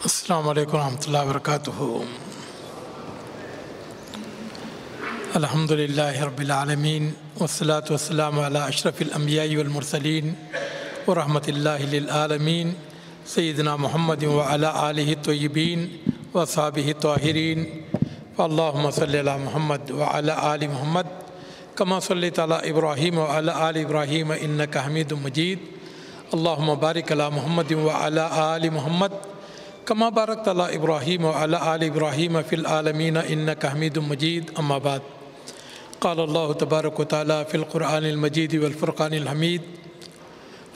السلام علیکم ورحمۃ اللہ وبرکاتہ۔ الحمدللہ رب العالمین والصلاة والسلام علی اشرف الانبیاء والمرسلین ورحمۃ اللہ للعالمین سیدنا محمد وعلی آلہ الطیبین واصحابہ الطاہرین اللہم صلی علی محمد وعلی آل محمد کما صلیت علی ابراہیم وعلی آل ابراہیم انک حمید مجید اللہم بارک علی محمد وعلی آل محمد کما بارکت علی ابراہیم وعلی آل ابراہیم فی العالمین انک حمید مجید اما بعد قال اللہ تبارک و تعالی فی القرآن المجید والفرقان الحمید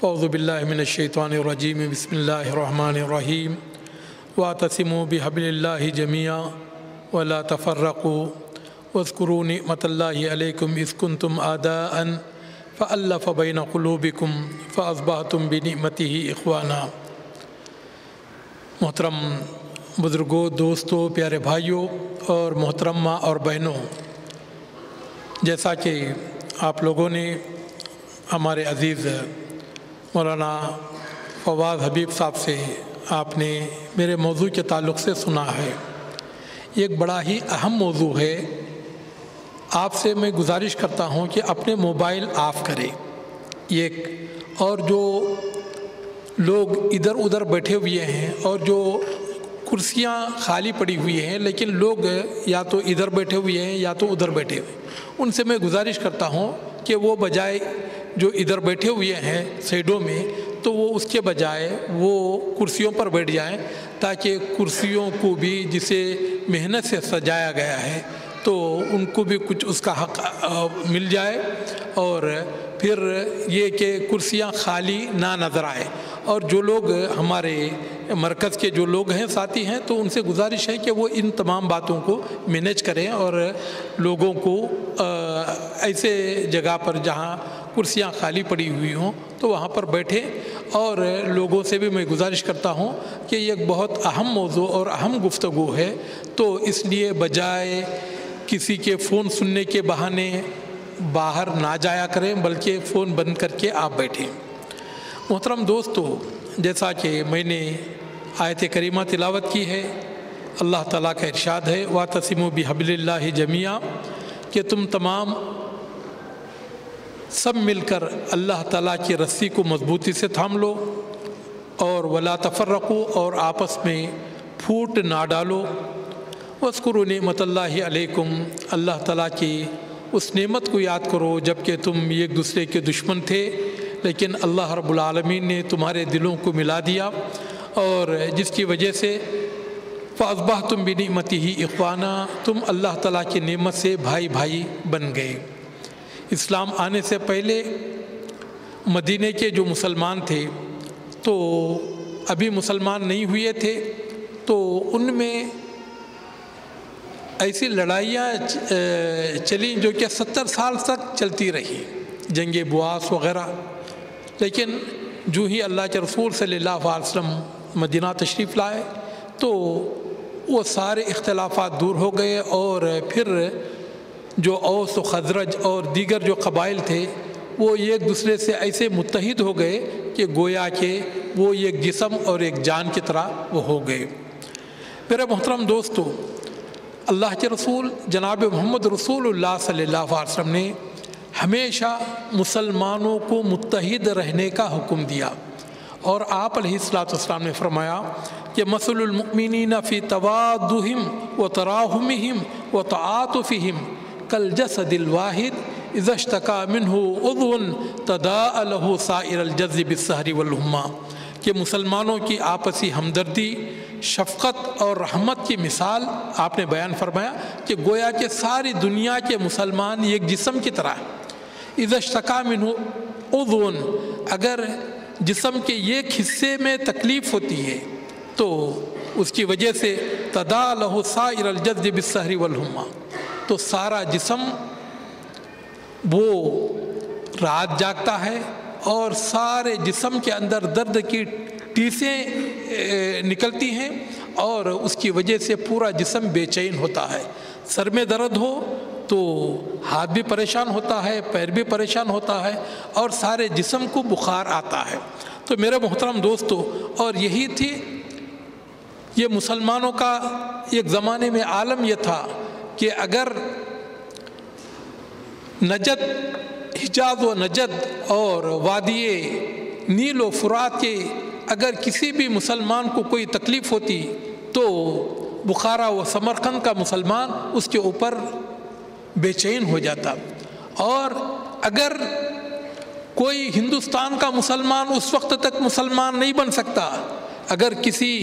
اعوذ باللہ من الشیطان الرجیم بسم اللہ الرحمن الرحیم واعتصموا بحبل اللہ جميعا ولا تفرقوا واذکروا نعمت اللہ علیکم اذ کنتم اعداء فألف بین قلوبکم فاصبحتم بنعمتہ اخوانا۔ محترم بزرگوں، دوستوں، پیارے بھائیوں اور محترم ماں اور بہنوں، جیسا کہ آپ لوگوں نے ہمارے عزیز مولانا فواز حبیب صاحب سے آپ نے میرے موضوع کے تعلق سے سنا ہے، یہ ایک بڑا ہی اہم موضوع ہے۔ آپ سے میں گزارش کرتا ہوں کہ اپنے موبائل آف کریں۔ اور جو لوگ ادھر ادھر بیٹھے ہوئے ہیں اور جو کرسیاں خالی پڑی ہوئی ہیں لیکن لوگ یا تو ادھر بیٹھے ہوئے ہیں یا تو ادھر بیٹھے ہوئے ہیں، ان سے میں گزارش کرتا ہوں کہ وہ بجائے جو ادھر بیٹھے ہوئے ہیں سائڈوں میں، تو وہ اس کے بجائے وہ کرسیوں پر بیٹھ جائیں تاکہ کرسیوں کو بھی جسے محنت سے سجایا گیا ہے تو ان کو بھی کچھ اس کا حق مل جائے، اور پھر یہ کہ کرسیاں خالی نہ نظر آئے۔ اور جو لوگ ہمارے مرکز کے جو لوگ ہیں، ساتھی ہیں، تو ان سے گزارش ہے کہ وہ ان تمام باتوں کو مینیج کریں اور لوگوں کو ایسے جگہ پر جہاں کرسیاں خالی پڑی ہوئی ہوں تو وہاں پر بیٹھیں۔ اور لوگوں سے بھی میں گزارش کرتا ہوں کہ یہ ایک بہت اہم موضوع اور اہم گفتگو ہے، تو اس لیے بجائے کسی کے فون سننے کے بہانے باہر نہ جایا کریں بلکہ فون بند کر کے آپ بیٹھیں۔ محترم دوستو، جیسا کہ میں نے آیت کریمہ تلاوت کی ہے، اللہ تعالیٰ کا ارشاد ہے وَاعْتَصِمُوا بِحَبْلِ اللَّهِ جَمِيعًا، کہ تم تمام سب مل کر اللہ تعالیٰ کی رسی کو مضبوطی سے تھام لو، اور وَلَا تَفَرَّقُوا، اور آپس میں پھوٹ نہ ڈالو، وَاذْكُرُوا نِعْمَتَ اللَّهِ عَلَيْكُمْ، اللہ تعالیٰ کی اس نعمت کو یاد کرو جب کہ تم ایک دوسرے کے دشمن تھے لیکن اللہ رب العالمین نے تمہارے دلوں کو ملا دیا، اور جس کی وجہ سے فَأَصْبَحْتُمْ بِنِعْمَتِهِ إِخْوَانًا، تم اللہ تعالیٰ کی نعمت سے بھائی بھائی بن گئے۔ اسلام آنے سے پہلے مدینے کے جو مسلمان تھے تو ابھی مسلمان نہیں ہوئے تھے، تو ان میں ایسی لڑائیاں چلیں جو کہ 70 سال تک چلتی رہی، جنگ بواس وغیرہ، لیکن جو ہی اللہ کے رسول صلی اللہ علیہ وسلم مدینہ تشریف لائے تو وہ سارے اختلافات دور ہو گئے، اور پھر جو اوس و خزرج اور دیگر جو قبائل تھے وہ ایک دوسرے سے ایسے متحد ہو گئے کہ گویا کہ وہ ایک جسم اور ایک جان کی طرح وہ ہو گئے۔ میرے محترم دوستو، اللہ کے رسول جناب محمد رسول اللہ صلی اللہ علیہ وسلم نے ہمیشہ مسلمانوں کو متحد رہنے کا حکم دیا، اور آپ علیہ السلام نے فرمایا کہ مثل المؤمنین فی توادہم و تراحمہم و تعاطفہم کالجسد الواحد اذا اشتکا منہ عضو تداعی لہ سائر الجسد بالسہر والحمى، کہ مسلمانوں کی آپسی ہمدردی، شفقت اور رحمت کی مثال آپ نے بیان فرمایا کہ گویا کہ ساری دنیا کے مسلمان ایک جسم کی طرح ہیں۔ اذا اشتکا منہ عضو، اگر جسم کے ایک حصے میں تکلیف ہوتی ہے تو اس کی وجہ سے تداعی لہ سائر الجسد بالسہر والحمى، تو سارا جسم وہ رات جاگتا ہے اور سارے جسم کے اندر درد کی ٹیسیں نکلتی ہیں، اور اس کی وجہ سے پورا جسم بے چین ہوتا ہے۔ سر میں درد ہو تو ہاتھ بھی پریشان ہوتا ہے، پیر بھی پریشان ہوتا ہے، اور سارے جسم کو بخار آتا ہے۔ تو میرے محترم دوستو، اور یہی تھی یہ مسلمانوں کا ایک زمانے میں عالم یہ تھا کہ اگر نجد، حجاز و نجد اور وادی نیل و فرات کے اگر کسی بھی مسلمان کو کوئی تکلیف ہوتی تو بخارا و سمرقند کا مسلمان اس کے اوپر بے چین ہو جاتا، اور اگر کوئی ہندوستان کا مسلمان اس وقت تک مسلمان نہیں بن سکتا، اگر کسی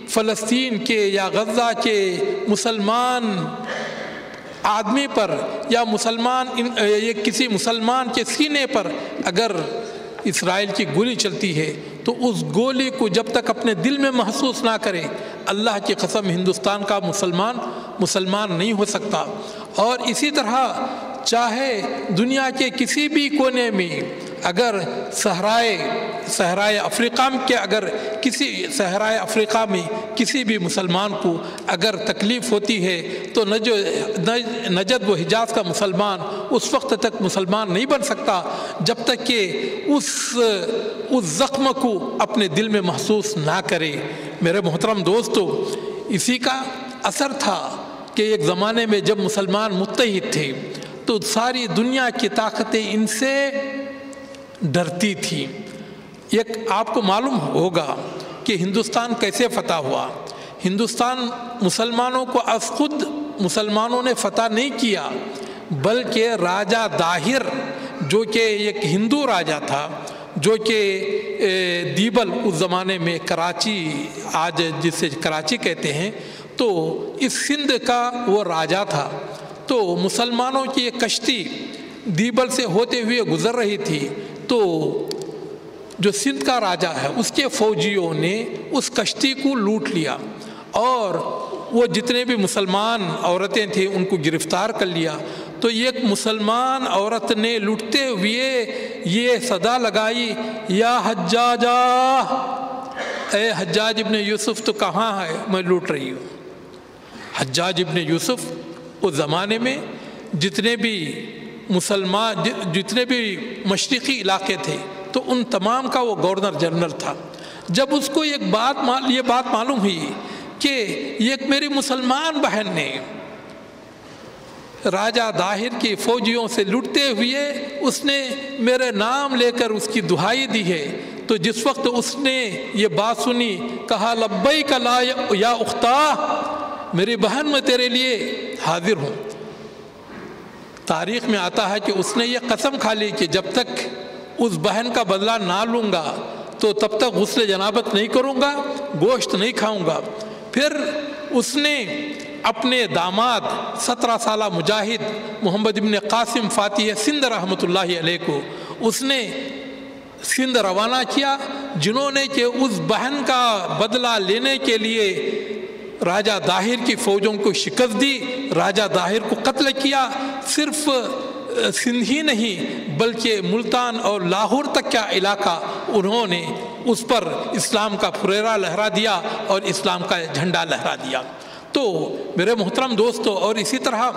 فلسطین کے یا غزہ کے مسلمان آدمی پر یا کسی مسلمان کے سینے پر اگر اسرائیل کی گولی چلتی ہے تو اس گولی کو جب تک اپنے دل میں محسوس نہ کرے، اللہ کی قسم ہندوستان کا مسلمان نہیں ہو سکتا۔ اور اسی طرح چاہے دنیا کے کسی بھی کونے میں اگر صحرائے افریقہ میں کسی بھی مسلمان کو اگر تکلیف ہوتی ہے تو نجد و حجاز کا مسلمان اس وقت تک مسلمان نہیں بن سکتا جب تک کہ اس زخم کو اپنے دل میں محسوس نہ کرے۔ میرے محترم دوستو، اسی کا اثر تھا کہ ایک زمانے میں جب مسلمان متحد تھے تو ساری دنیا کی طاقتیں ان سے ڈرتی تھی۔ ایک آپ کو معلوم ہوگا کہ ہندوستان کیسے فتح ہوا۔ ہندوستان مسلمانوں کو از خود مسلمانوں نے فتح نہیں کیا، بلکہ راجہ داہر جو کہ ایک ہندو راجہ تھا، جو کہ دیبل اس زمانے میں کراچی، آج جسے کراچی کہتے ہیں، تو اس سندھ کا وہ راجہ تھا۔ تو مسلمانوں کی ایک کشتی دیبل سے ہوتے ہوئے گزر رہی تھی، تو جو سندھ کا راجہ ہے اس کے فوجیوں نے اس کشتی کو لوٹ لیا اور وہ جتنے بھی مسلمان عورتیں تھیں ان کو گرفتار کر لیا۔ تو ایک مسلمان عورت نے لوٹتے ہوئے یہ صدا لگائی، یا حجاجہ، اے حجاج ابن یوسف تو کہاں ہے، میں لوٹ رہی ہوں۔ حجاج ابن یوسف اس زمانے میں جتنے بھی مشرقی علاقے تھے تو ان تمام کا وہ گورنر جنرل تھا۔ جب اس کو یہ بات معلوم ہوئی کہ ایک میری مسلمان بہن نے راجہ داہر کی فوجیوں سے لٹتے ہوئے اس نے میرے نام لے کر اس کی دہائی دی ہے، تو جس وقت اس نے یہ بات سنی کہا لبیک لا یا اختہ، میری بہن میں تیرے لیے حاضر ہوں۔ تاریخ میں آتا ہے کہ اس نے یہ قسم کھا لی کہ جب تک اس بہن کا بدلہ نہ لوں گا تو تب تک غسل جنابت نہیں کروں گا، گوشت نہیں کھاؤں گا۔ پھر اس نے اپنے داماد 17 سالہ مجاہد محمد ابن قاسم فاتح سندھ رحمۃ اللہ علیہ کو اس نے سندھ روانہ کیا، جنہوں نے کہ اس بہن کا بدلہ لینے کے لیے راجہ داہر کی فوجوں کو شکست دی، راجہ داہر کو قتل کیا۔ صرف سندھ ہی نہیں بلکہ ملتان اور لاہور تک کا علاقہ انہوں نے اس پر اسلام کا پھریرا لہرا دیا اور اسلام کا جھنڈا لہرا دیا۔ تو میرے محترم دوستو، اور اسی طرح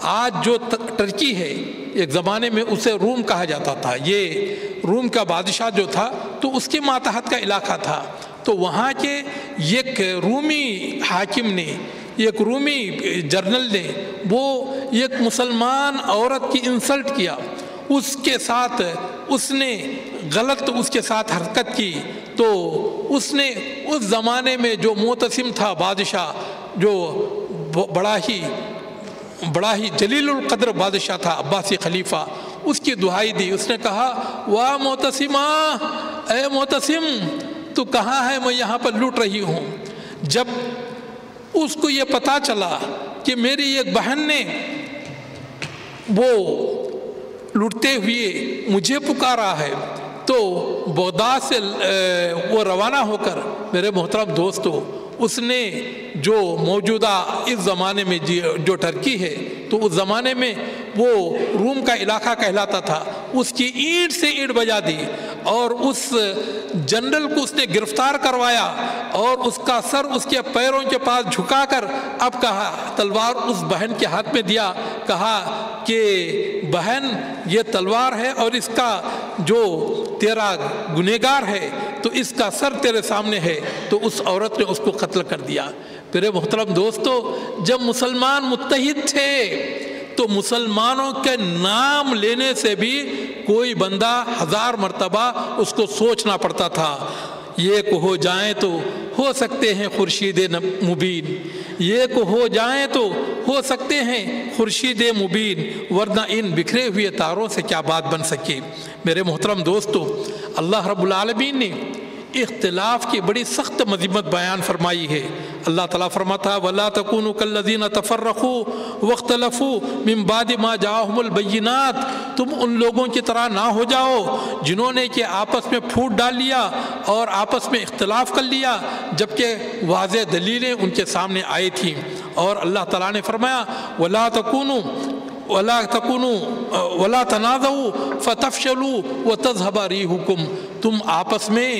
آج جو ترکی ہے، ایک زمانے میں اسے روم کہا جاتا تھا، یہ روم کا بادشاہ جو تھا تو اس کے ماتحت کا علاقہ تھا، تو وہاں کے ایک رومی حاکم نے، ایک رومی جنرل نے وہ ایک مسلمان عورت کی انسلٹ کیا، اس کے ساتھ اس نے غلط اس کے ساتھ حرکت کی، تو اس نے اس زمانے میں جو معتصم تھا بادشاہ، جو بڑا ہی جلیل القدر بادشاہ تھا، عباسی خلیفہ، اس کی دہائی دی۔ اس نے کہا واہ معتصمہ، اے معتصم تو کہاں ہے، میں یہاں پر لوٹ رہی ہوں۔ جب اس کو یہ پتا چلا کہ میری ایک بہن نے وہ لوٹتے ہوئے مجھے پکارا ہے، تو بغداد سے وہ روانہ ہو کر، میرے محترم دوستو، اس نے جو موجودہ اس زمانے میں جو ٹرکی ہے، تو اس زمانے میں وہ روم کا علاقہ کہلاتا تھا، اس کی اینٹ سے اینٹ بجا دی اور اس جنرل کو اس نے گرفتار کروایا اور اس کا سر اس کے پیروں کے پاس جھکا کر اب کہا، تلوار اس بہن کے ہاتھ میں دیا، کہا کہ بہن یہ تلوار ہے اور اس کا جو تیرا گنہگار ہے، تو اس کا سر تیرے سامنے ہے، تو اس عورت نے اس کو قتل کر دیا۔ میرے محترم دوستو، جب مسلمان متحد تھے تو مسلمانوں کے نام لینے سے بھی کوئی بندہ 1000 مرتبہ اس کو سوچنا پڑتا تھا۔ یہ کو ہو جائیں تو ہو سکتے ہیں خورشید مبین، یہ کو ہو جائیں تو ہو سکتے ہیں خورشید مبین، ورنہ ان بکھرے ہوئے تاروں سے کیا بات بن سکے۔ میرے محترم دوستو، اللہ رب العالمین نے اختلاف کی بڑی سخت مذمت بیان فرمائی ہے۔ اللہ تعالیٰ فرماتا وَلَا تَكُونُوا كَالَّذِينَ تَفَرَّقُوا وَاخْتَلَفُوا مِن بَعْدِ مَا جَاءَهُمُ الْبَيِّنَاتُ، تم ان لوگوں کی طرح نہ ہو جاؤ جنہوں نے کہ آپس میں پھوٹ ڈال لیا اور آپس میں اختلاف کر لیا جبکہ واضح دلیلیں ان کے سامنے آئی تھیں۔ اور اللہ تعالیٰ نے فرمایا وَلَا تَنَازَعُوا فَتَفْشَلُوا وَتَذْهَبَ رِيحُكُمْ، تم آپس میں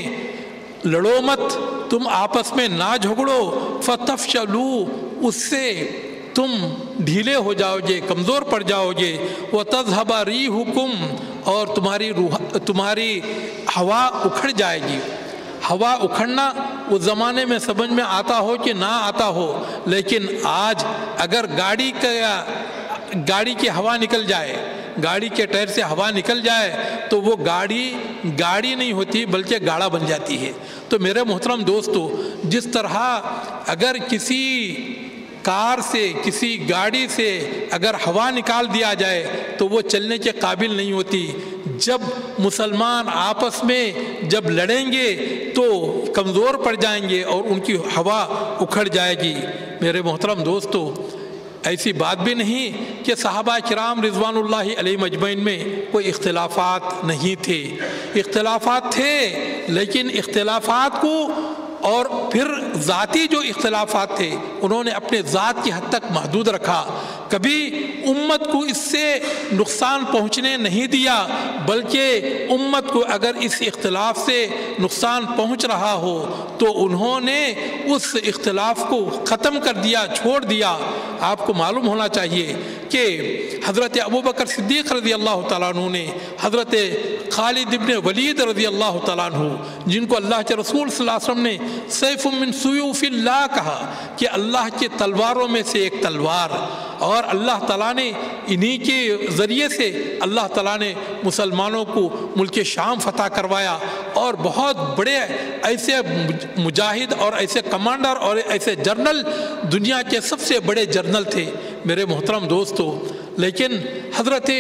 لڑو مت، تم آپس میں نہ جھگڑو، فتفشلوا، اس سے تم ڈھیلے ہو جاؤ گے، کمزور پڑ جاؤ گے، وتذهب ريحكم، اور تمہاری ہوا اکھڑ جائے گی۔ ہوا اکھڑنا اس زمانے میں سمجھ میں آتا ہو کہ نہ آتا ہو، لیکن آج اگر گاڑی کی ہوا نکل جائے، گاڑی کے ٹائر سے ہوا نکل جائے تو وہ گاڑی نہیں ہوتی بلکہ گاڑا بن جاتی ہے۔ تو میرے محترم دوستو، جس طرح اگر کسی کار سے، کسی گاڑی سے اگر ہوا نکال دیا جائے تو وہ چلنے کے قابل نہیں ہوتی، جب مسلمان آپس میں جب لڑیں گے تو کمزور پڑ جائیں گے اور ان کی ہوا اکھڑ جائے گی۔ میرے محترم دوستو، ایسی بات بھی نہیں کہ صحابہ کرام رضوان اللہ علیہ مجمعین میں کوئی اختلافات نہیں تھے، اختلافات تھے، لیکن اختلافات کو اور پھر ذاتی جو اختلافات تھے انہوں نے اپنے ذات کی حد تک محدود رکھا، کبھی امت کو اس سے نقصان پہنچنے نہیں دیا، بلکہ امت کو اگر اس اختلاف سے نقصان پہنچ رہا ہو تو انہوں نے اس اختلاف کو ختم کر دیا، چھوڑ دیا۔ آپ کو معلوم ہونا چاہیے کہ حضرت ابوبکر صدیق رضی اللہ تعالیٰ عنہ نے حضرت خالد ابن ولید رضی اللہ تعالیٰ عنہ، جن کو اللہ کے رسول صلی اللہ علیہ وسلم نے سیف من سیوف اللہ کہا کہ اللہ کے تلواروں میں سے ایک تلوار، اور اللہ تعالیٰ نے انہی کے ذریعے سے اللہ تعالیٰ نے مسلمانوں کو ملک شام فتح کروایا، اور بہت بڑے ایسے مجاہد اور ایسے کمانڈر اور ایسے جرنل، دنیا کے سب سے بڑے جرنل تھے میرے محترم دوستو۔ لیکن حضرت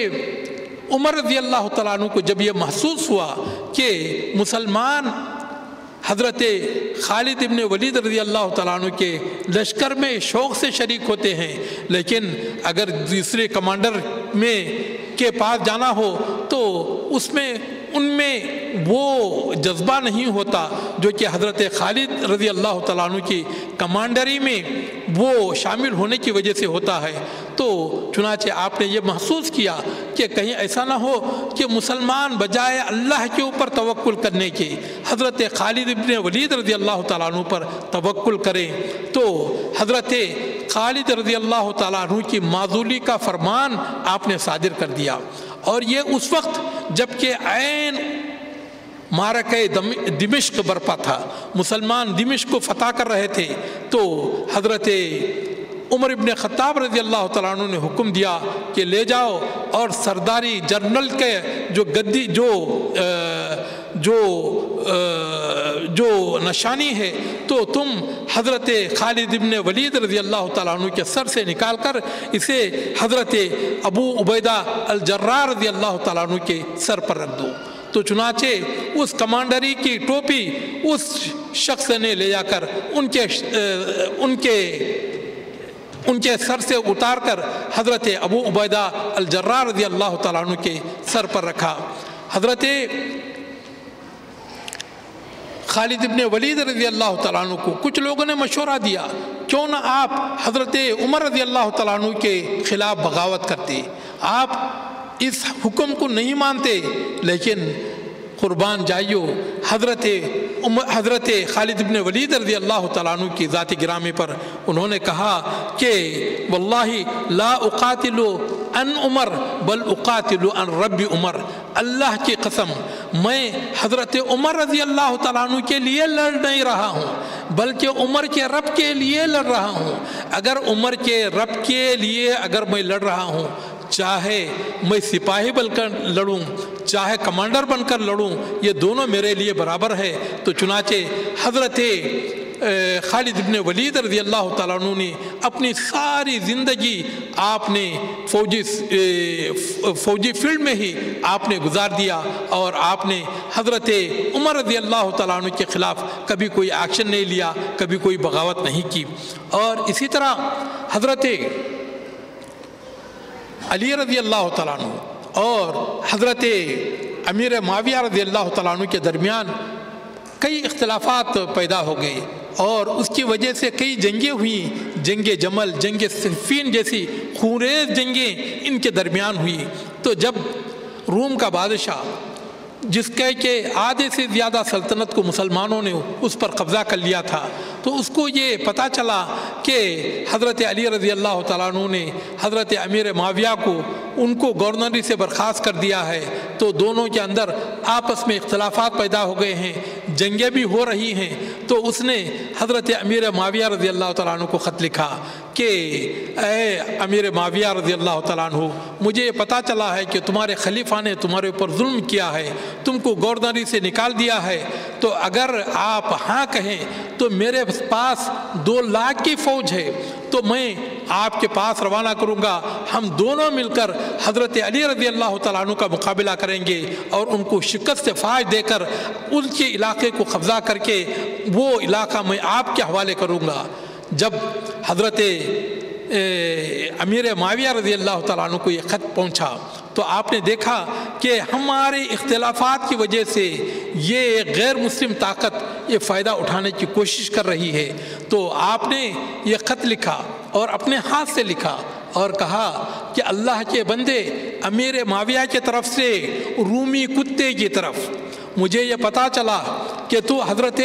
عمر رضی اللہ تعالیٰ عنہ کو جب یہ محسوس ہوا کہ مسلمان حضرت خالد ابن ولید رضی اللہ تعالیٰ عنہ کے لشکر میں شوق سے شریک ہوتے ہیں، لیکن اگر دوسرے کمانڈر کے پاس جانا ہو تو ان میں وہ جذبہ نہیں ہوتا جو کہ حضرت خالد رضی اللہ تعالیٰ عنہ کی کمانڈری میں وہ شامل ہونے کی وجہ سے ہوتا ہے۔ تو چنانچہ آپ نے یہ محسوس کیا کہ کہیں ایسا نہ ہو کہ مسلمان بجائے اللہ کے اوپر توکل کرنے کے حضرت خالد ابن ولید رضی اللہ تعالیٰ عنہ پر توکل کریں، تو حضرت خالد رضی اللہ تعالیٰ عنہ کی معزولی کا فرمان آپ نے صادر کر دیا، اور یہ اس وقت جب کہ عین معرکہ دمشق برپا تھا، مسلمان دمشق کو فتح کر رہے تھے، تو حضرت عمر ابن خطاب رضی اللہ تعالیٰ عنہ نے حکم دیا کہ لے جاؤ اور سرداری جنرل کے جو گدی جو نشانی ہے تو تم حضرت خالد ابن ولید رضی اللہ تعالیٰ عنہ کے سر سے نکال کر اسے حضرت ابو عبیدہ الجراح رضی اللہ تعالیٰ عنہ کے سر پر رکھ دو۔ تو چنانچہ اس کمانڈری کی ٹوپی اس شخص نے لے جا کر ان کے سر سے اتار کر حضرت ابو عبیدہ الجراح رضی اللہ تعالیٰ عنہ کے سر پر رکھا۔ حضرت خالد ابن ولید رضی اللہ تعالیٰ عنہ کو کچھ لوگوں نے مشورہ دیا کیوں نہ آپ حضرت عمر رضی اللہ تعالیٰ عنہ کے خلاف بغاوت کرتے، آپ اس حکم کو نہیں مانتے، لیکن قربان جائیو حضرت خالد ابن ولید رضی اللہ تعالیٰ عنہ کی ذات گرامی پر انہوں نے کہا کہ واللہ لا اقاتل ان عمر بل اقاتل ان رب عمر، اللہ کی قسم میں حضرت عمر رضی اللہ تعالیٰ عنہ کے لیے لڑ نہیں رہا ہوں بلکہ عمر کے رب کے لیے لڑ رہا ہوں۔ اگر عمر کے رب کے لیے اگر میں لڑ رہا ہوں، چاہے میں سپاہی بن کر لڑوں چاہے کمانڈر بن کر لڑوں، یہ دونوں میرے لیے برابر ہے۔ تو چنانچہ حضرت خالد بن ولید رضی اللہ تعالیٰ عنہ نے اپنی ساری زندگی آپ نے فوجی فیلڈ میں ہی آپ نے گزار دیا، اور آپ نے حضرت عمر رضی اللہ تعالیٰ عنہ کے خلاف کبھی کوئی ایکشن نہیں لیا، کبھی کوئی بغاوت نہیں کی۔ اور اسی طرح حضرت علی رضی اللہ تعالیٰ عنہ اور حضرت امیر معاویہ رضی اللہ تعالیٰ عنہ کے درمیان کئی اختلافات پیدا ہو گئے، اور اس کی وجہ سے کئی جنگیں ہوئیں، جنگ جمل، جنگ صفین جیسی خونریز جنگیں ان کے درمیان ہوئی۔ تو جب روم کا بادشاہ جس کہ آدھے سے زیادہ سلطنت کو مسلمانوں نے اس پر قبضہ کر لیا تھا، تو اس کو یہ پتہ چلا کہ حضرت علی رضی اللہ تعالیٰ عنہ نے حضرت امیر معاویہ کو ان کو گورنری سے برخاست کر دیا ہے، تو دونوں کے اندر آپس میں اختلافات پیدا ہو گئے ہیں، جنگیں بھی ہو رہی ہیں۔ تو اس نے حضرت امیر معاویہ رضی اللہ تعالیٰ عنہ کو خط لکھا کہ اے امیر معاویہ رضی اللہ تعالیٰ عنہ، مجھے پتہ چلا ہے کہ تمہارے خلیفہ نے تمہارے اوپر ظلم کیا ہے، تم کو گورنری سے نکال دیا ہے، تو اگر آپ ہاں کہیں تو میرے پاس 2 لاکھ کی فوج ہے، تو میں آپ کے پاس روانہ کروں گا، ہم دونوں مل کر حضرت علی رضی اللہ تعالیٰ عنہ کا مقابلہ کریں گے، اور ان کو شکست فاش دے کر ان کے علاقے کو قبضہ کر کے وہ علاقہ میں آپ کے حوالے کروں گا۔ جب حضرت امیر معاویہ رضی اللہ تعالیٰ عنہ کو یہ خط پہنچا تو آپ نے دیکھا کہ ہمارے اختلافات کی وجہ سے یہ غیر مسلم طاقت یہ فائدہ اٹھانے کی کوشش کر رہی ہے، تو آپ نے یہ خط لکھا اور اپنے ہاتھ سے لکھا اور کہا کہ اللہ کے بندے، امیر معاویہ کی طرف سے رومی کتے کی طرف مجھے یہ پتہ چلا کہ تو حضرت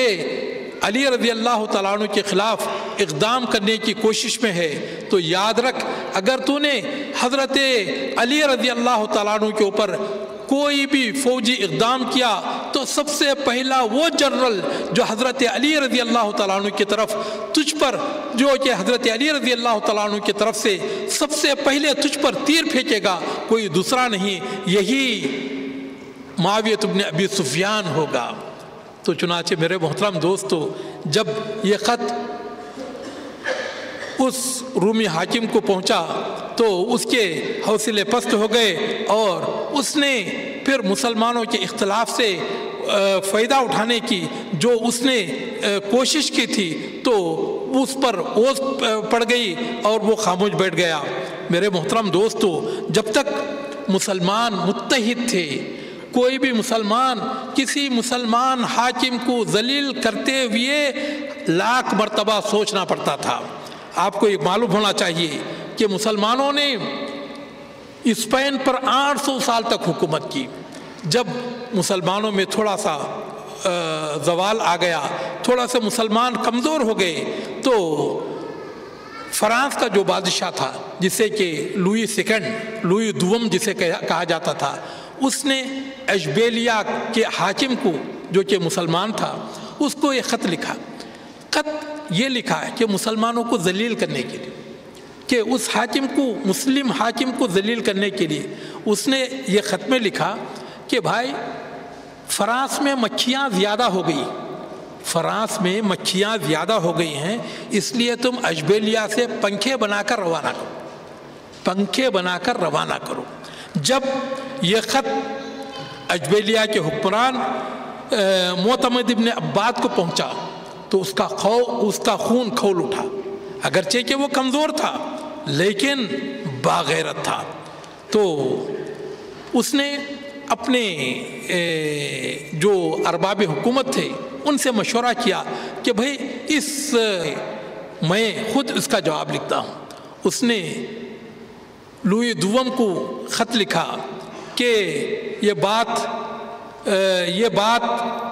علی رضی اللہ تعالیٰ عنہ کے خلاف اقدام کرنے کی کوشش میں ہے، تو یاد رکھ اگر تو نے حضرت علی رضی اللہ تعالیٰ عنہ کے اوپر کوئی بھی فوجی اقدام کیا تو سب سے پہلا وہ جنرل جو حضرت علی رضی اللہ تعالیٰ عنہ کی طرف تجھ پر، جو کہ حضرت علی رضی اللہ تعالیٰ عنہ کی طرف سے سب سے پہلے تجھ پر تیر پھینکے گا کوئی دوسرا نہیں، یہی معاویہ بن ابی سفیان ہوگا۔ تو چنانچہ میرے محترم دوستو، جب یہ خط اس رومی حاکم کو پہنچا تو اس کے حوصلے پست ہو گئے، اور اس نے پھر مسلمانوں کے اختلاف سے فائدہ اٹھانے کی جو اس نے کوشش کی تھی تو اس پر اوز پڑ گئی اور وہ خاموش بیٹھ گیا۔ میرے محترم دوستو، جب تک مسلمان متحد تھے، کوئی بھی مسلمان کسی مسلمان حاکم کو ذلیل کرتے ہوئے لاکھ مرتبہ سوچنا پڑتا تھا۔ آپ کو یہ معلوم ہونا چاہیے کہ مسلمانوں نے اسپین پر 800 سال تک حکومت کی۔ جب مسلمانوں میں تھوڑا سا زوال آ گیا، تھوڑا سا مسلمان کمزور ہو گئے، تو فرانس کا جو بادشاہ تھا جسے کہ لوئی دوم جسے کہا جاتا تھا، اس نے اشبیلیہ کے حاکم کو جو کہ مسلمان تھا اس کو یہ خط لکھا۔ خط یہ لکھا ہے کہ مسلمانوں کو ذلیل کرنے کے لیے، کہ اس حاکم کو، مسلم حاکم کو ذلیل کرنے کے لیے اس نے یہ خط میں لکھا کہ بھائی فرانس میں مکھیاں زیادہ ہو گئی، فرانس میں مکھیاں زیادہ ہو گئی ہیں، اس لیے تم اشبیلیہ سے پنکھے بنا کر روانہ کرو، پنکھے بنا کر روانہ کرو۔ جب یہ خط اشبیلیہ کے حکمران معتمد ابن عباد کو پہنچا تو اس کا خون کھول اٹھا، اگرچہ کہ وہ کمزور تھا لیکن باغیرت تھا۔ تو اس نے اپنے جو ارباب حکومت تھے ان سے مشورہ کیا کہ بھئی میں خود اس کا جواب لکھتا ہوں۔ اس نے لوئی دوم کو خط لکھا کہ یہ بات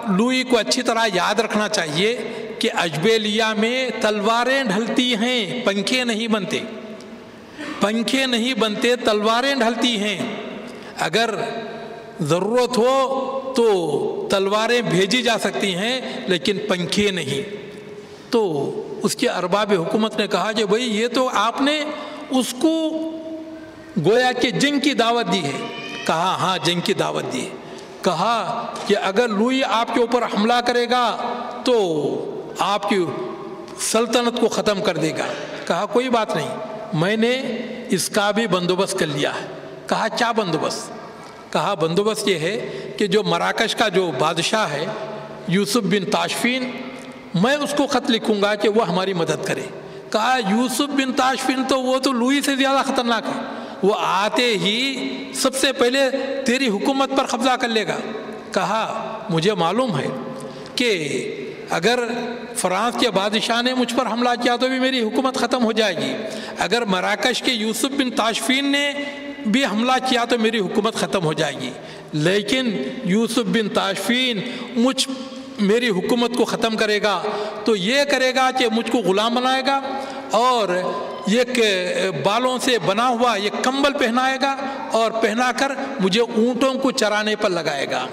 لوئی کو اچھی طرح یاد رکھنا چاہیے کہ اشبیلیہ میں تلواریں ڈھلتی ہیں، پنکھے نہیں بنتے، پنکھے نہیں بنتے، تلواریں ڈھلتی ہیں۔ اگر ضرورت ہو تو تلواریں بھیجی جا سکتی ہیں لیکن پنکھے نہیں۔ تو اس کے ارباب حکومت نے کہا کہ بھئی یہ تو آپ نے اس کو گویا کہ جنگ کی دعوت دی ہے۔ کہا ہاں جنگ کی دعوت دی ہے۔ کہا کہ اگر لوئی آپ کے اوپر حملہ کرے گا تو آپ کی سلطنت کو ختم کر دے گا۔ کہا کوئی بات نہیں، میں نے اس کا بھی بندوبست کر لیا ہے۔ کہا کیا بندوبست؟ کہا بندوبست یہ ہے کہ جو مراکش کا جو بادشاہ ہے یوسف بن تاشفین، میں اس کو خط لکھوں گا کہ وہ ہماری مدد کرے۔ کہا یوسف بن تاشفین تو وہ تو لوئی سے زیادہ خطرناک ہے، وہ آتے ہی سب سے پہلے تیری حکومت پر قبضہ کر لے گا۔ کہا مجھے معلوم ہے کہ اگر فرانس کے بادشاہ نے مجھ پر حملہ کیا تو بھی میری حکومت ختم ہو جائے گی، اگر مراکش کے یوسف بن تاشفین نے بھی حملہ کیا تو میری حکومت ختم ہو جائے گی، لیکن یوسف بن تاشفین میری حکومت کو ختم کرے گا تو یہ کرے گا کہ مجھ کو غلام بنائے گا اور ایک بالوں سے بنا ہوا یہ کمبل پہنائے گا اور پہنا کر مجھے اونٹوں کو چرانے پر لگائے گا،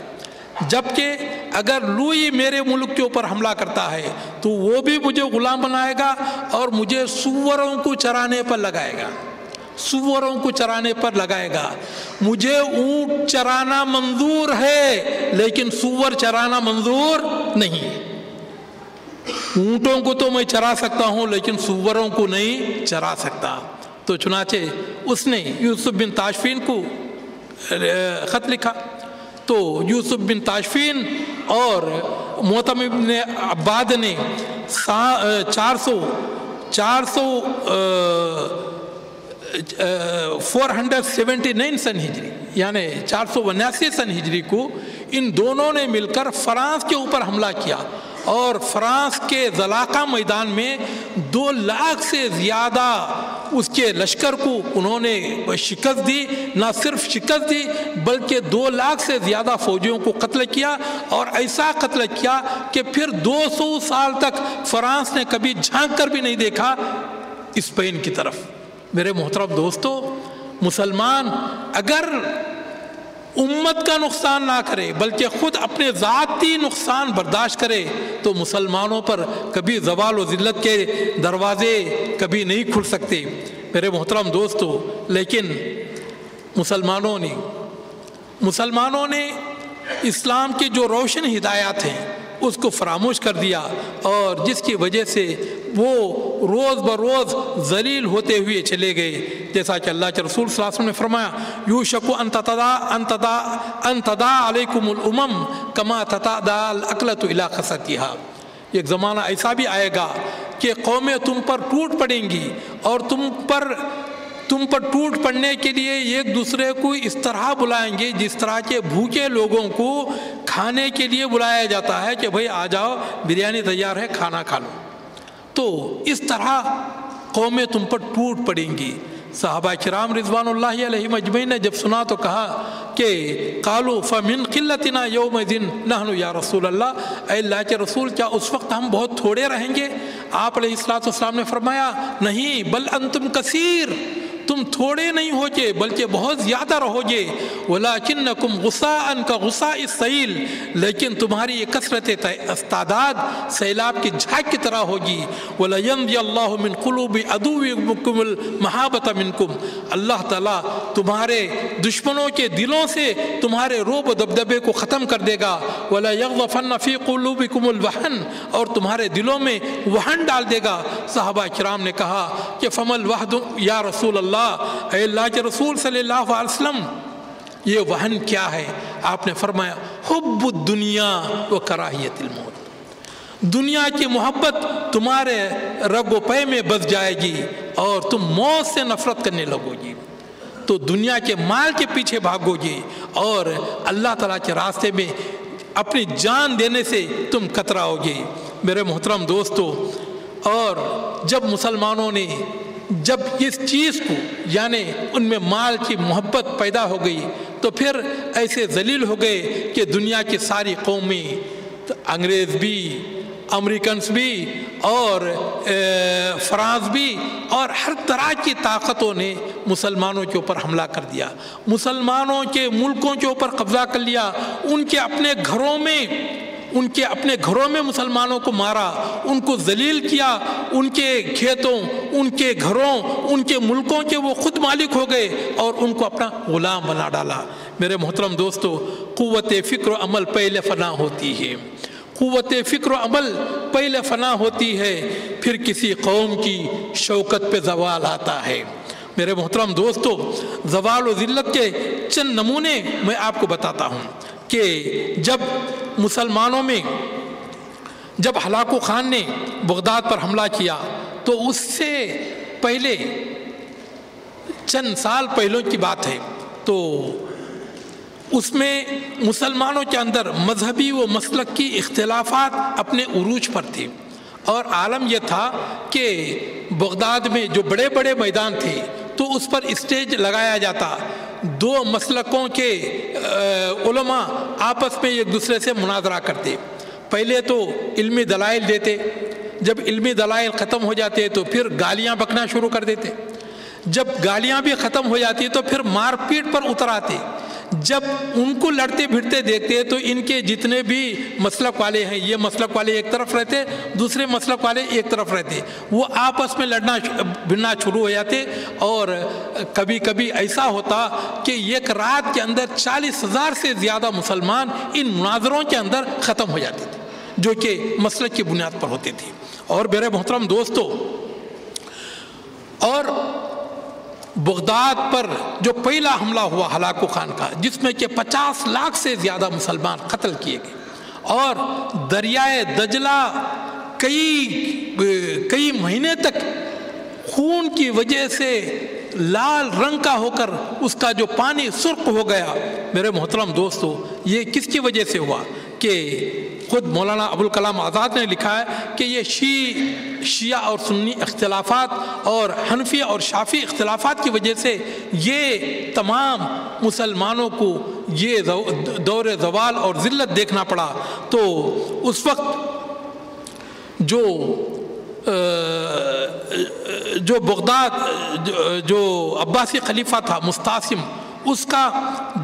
جبکہ اگر لوئی میرے ملک کے اوپر حملہ کرتا ہے تو وہ بھی مجھے غلام بنائے گا اور مجھے سوروں کو چرانے پر لگائے گا، سوروں کو چرانے پر لگائے گا۔ مجھے اونٹ چرانا منظور ہے لیکن سور چرانا منظور نہیں۔ اونٹوں کو تو میں چرا سکتا ہوں لیکن سوروں کو نہیں چرا سکتا۔ تو چنانچہ اس نے یوسف بن تاشفین کو خط لکھا، تو یوسف بن تاشفین اور معتمر بن عباد نے 479 سن ہجری یعنی 479 سن ہجری کو ان دونوں نے مل کر فرانس کے اوپر حملہ کیا اور فرانس کے زلاقہ میدان میں 2 لاکھ سے زیادہ اس کے لشکر کو انہوں نے شکست دی۔ نہ صرف شکست دی بلکہ 2 لاکھ سے زیادہ فوجیوں کو قتل کیا، اور ایسا قتل کیا کہ پھر 200 سال تک فرانس نے کبھی جھانک کر بھی نہیں دیکھا اسپین کی طرف۔ میرے محترم دوستو، مسلمان اگر امت کا نقصان نہ کرے بلکہ خود اپنے ذاتی نقصان برداشت کرے تو مسلمانوں پر کبھی زوال و ذلت کے دروازے کبھی نہیں کھل سکتے۔ میرے محترم دوستو، لیکن مسلمانوں نے اسلام کی جو روشن ہدایات ہیں اس کو فراموش کر دیا، اور جس کی وجہ سے وہ روز بروز ذلیل ہوتے ہوئے چلے گئے۔ جیسا کہ اللہ کے رسول صلی اللہ علیہ وسلم نے فرمایا، یوشک ان تدا علیکم الامم کما تتدا الاکلۃ الی قصتھا۔ ایک زمانہ ایسا بھی آئے گا کہ قومیں تم پر ٹوٹ پڑیں گی اور تم پر ٹوٹ پڑنے کے لیے ایک دوسرے کو اس طرح بلائیں گے جس طرح کے بھوکے لوگوں کو کھانے کے لیے بلایا جاتا ہے کہ بھئی آ جاؤ، بریانی تیار ہے، کھانا کھا لو۔ تو اس طرح قومیں تم پر ٹوٹ پڑیں گی۔ صحابہ کرام رضوان اللہ علیہم اجمعین نے جب سنا تو کہا کہ قالوا فمن قلتنا یومئذ نحن یا رسول اللہ، اے اللہ کے رسول کیا اس وقت ہم بہت تھوڑے رہیں گے؟ آپ علیہ السلام نے فرمایا نہیں، بل انتم کثیر، تم تھوڑے نہیں ہو گے بلکہ بہت زیادہ رہو گے۔ وَلَكِنَّكُمْ غُثَاءً كَغُثَاءِ السَّيْلِ، لیکن تمہاری یہ کثرت تعداد سیلاب کی جھاگ کی طرح ہوگی۔ وَلَيَنْزِعَ اللَّهُ مِنْ قُلُوبِ عَدُوِّكُمُ الْمَحَابَّةَ مِنْكُمْ، اللہ تعالیٰ تمہارے دشمنوں کے دلوں سے تمہارے روب و دبدبے کو ختم کر دے گا۔ وَلَيَغْضَفَنَّ فِي قُلُوبِكُمُ الْوَحْنَ، اور تمہارے دلوں میں وہن ڈال دے گا۔ صحابہ کرام نے کہا کہ فَمَا الْوَحْدُ یا رسول اللہ، اے اللہ کے رسول صلی اللہ علیہ وسلم یہ وہن کیا ہے؟ آپ نے فرمایا حب الدنیا و کراہیت الموت، دنیا کی محبت تمہارے رگ و پے میں بس جائے گی اور تم موت سے نفرت کرنے لگو گی، تو دنیا کے مال کے پیچھے بھاگو گی اور اللہ تعالیٰ کے راستے میں اپنی جان دینے سے تم کتراؤ گے۔ میرے محترم دوستو، اور جب مسلمانوں نے جب اس چیز کو یعنی ان میں مال کی محبت پیدا ہو گئی تو پھر ایسے ذلیل ہو گئے کہ دنیا کی ساری قومیں، انگریز بھی امریکنس بھی اور فرانس بھی اور ہر طرح کی طاقتوں نے مسلمانوں کے اوپر حملہ کر دیا، مسلمانوں کے ملکوں کے اوپر قبضہ کر لیا، ان کے اپنے گھروں میں مسلمانوں کو مارا، ان کو ذلیل کیا، ان کے کھیتوں، ان کے گھروں، ان کے ملکوں کے وہ خود مالک ہو گئے اور ان کو اپنا غلام بنا ڈالا۔ میرے محترم دوستو، قوت فکر و عمل پہلے فنا ہوتی ہے، قوت فکر و عمل پہلے فنا ہوتی ہے، پھر کسی قوم کی شوکت پہ زوال آتا ہے۔ میرے محترم دوستو، زوال و ذلت کے چند نمونے میں آپ کو بتاتا ہوں کہ جب مسلمانوں میں جب ہلاکو خان نے بغداد پر حملہ کیا تو اس سے پہلے چند سال پہلوں کی بات ہے، تو اس میں مسلمانوں کے اندر مذہبی و مسلک کی اختلافات اپنے عروج پر تھے، اور عالم یہ تھا کہ بغداد میں جو بڑے بڑے میدان تھے تو اس پر اسٹیج لگایا جاتا، دو مسلکوں کے علماء آپس میں ایک دوسرے سے مناظرہ کرتے، پہلے تو علمی دلائل دیتے، جب علمی دلائل ختم ہو جاتے تو پھر گالیاں بکنا شروع کر دیتے، جب گالیاں بھی ختم ہو جاتی تو پھر مار پیٹ پر اتر آتے۔ جب ان کو لڑتے بھیڑتے دیکھتے تو ان کے جتنے بھی مسلک والے ہیں، یہ مسلک والے ایک طرف رہتے، دوسرے مسلک والے ایک طرف رہتے، وہ آپس میں لڑنا بھڑنا شروع ہو جاتے، اور کبھی کبھی ایسا ہوتا کہ ایک رات کے اندر 40,000 سے زیادہ مسلمان ان مناظروں کے اندر ختم ہو جاتے تھے، جو کہ مسلک کی بنیاد پر ہوتے تھے۔ اور میرے محترم دوستو، اور بغداد پر جو پہلا حملہ ہوا ہلاکو خان کا، جس میں کہ 50 لاکھ سے زیادہ مسلمان قتل کیے گئے، اور دریائے دجلہ کئی مہینے تک خون کی وجہ سے لال رنگ کا ہو کر اس کا جو پانی سرخ ہو گیا۔ میرے محترم دوستو، یہ کس کی وجہ سے ہوا کہ خود مولانا ابوالکلام آزاد نے لکھا ہے کہ یہ شیعہ اور سنی اختلافات اور حنفی اور شافعی اختلافات کی وجہ سے یہ تمام مسلمانوں کو یہ دور زوال اور ذلت دیکھنا پڑا۔ تو اس وقت جو بغداد جو عباسی خلیفہ تھا مستعصم، اس کا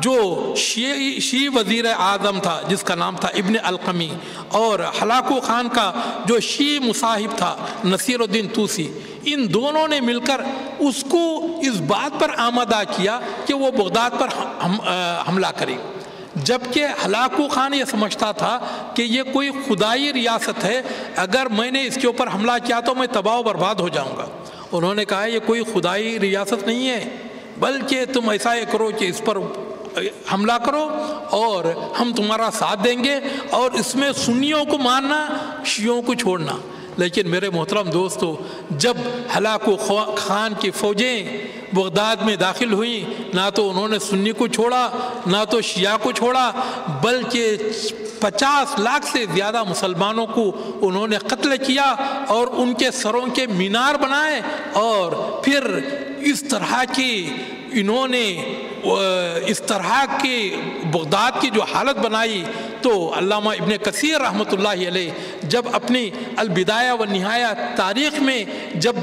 جو شیعی وزیر اعظم تھا جس کا نام تھا ابن القمی، اور ہلاکو خان کا جو شیعی مصاحب تھا نصیر الدین توسی، ان دونوں نے مل کر اس کو اس بات پر آمادہ کیا کہ وہ بغداد پر حملہ کرے، جبکہ ہلاکو خان یہ سمجھتا تھا کہ یہ کوئی خدائی ریاست ہے، اگر میں نے اس کے اوپر حملہ کیا تو میں تباہ و برباد ہو جاؤں گا۔ انہوں نے کہا یہ کوئی خدائی ریاست نہیں ہے، بلکہ تم ایسا یہ کرو کہ اس پر حملہ کرو اور ہم تمہارا ساتھ دیں گے، اور اس میں سنیوں کو ماننا، شیعوں کو چھوڑنا۔ لیکن میرے محترم دوستو، جب ہلاکو خان کی فوجیں بغداد میں داخل ہوئیں، نہ تو انہوں نے سنی کو چھوڑا نہ تو شیعہ کو چھوڑا، بلکہ 50 لاکھ سے زیادہ مسلمانوں کو انہوں نے قتل کیا اور ان کے سروں کے مینار بنائے، اور پھر اس طرح کی انہوں نے اس طرح کی بغداد کی جو حالت بنائی، تو علامہ ابن کثیر رحمۃ اللہ علیہ جب اپنی البدایہ و نہایہ تاریخ میں جب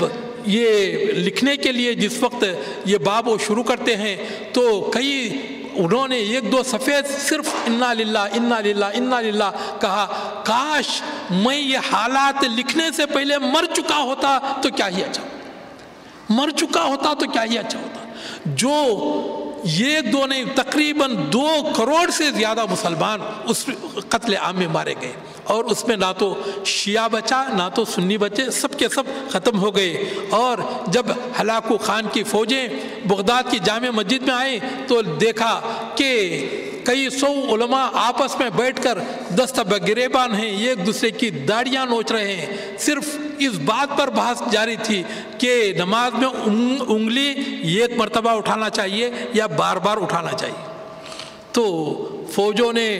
یہ لکھنے کے لیے جس وقت یہ باب وہ شروع کرتے ہیں، تو انہوں نے 1-2 صفحے صرف انا للہ انا للہ انا للہ کہا، کاش میں یہ حالات لکھنے سے پہلے مر چکا ہوتا تو کیا ہی اچھا ہوتا، مر چکا ہوتا تو کیا ہی اچھا ہوتا۔ جو 1-2 نہیں، تقریباً 2 کروڑ سے زیادہ مسلمان اس قتل عام میں مارے گئے، اور اس میں نہ تو شیعہ بچا نہ تو سنی بچے، سب کے سب ختم ہو گئے۔ اور جب ہلاکو خان کی فوجیں بغداد کی جامع مسجد میں آئیں تو دیکھا کہ کئی 100 علماء آپس میں بیٹھ کر دست بگریبان ہیں، ایک دوسرے کی داڑیاں نوچ رہے ہیں، صرف اس بات پر بحث جاری تھی کہ نماز میں انگلی ایک مرتبہ اٹھانا چاہیے یا بار بار اٹھانا چاہیے۔ تو فوجوں نے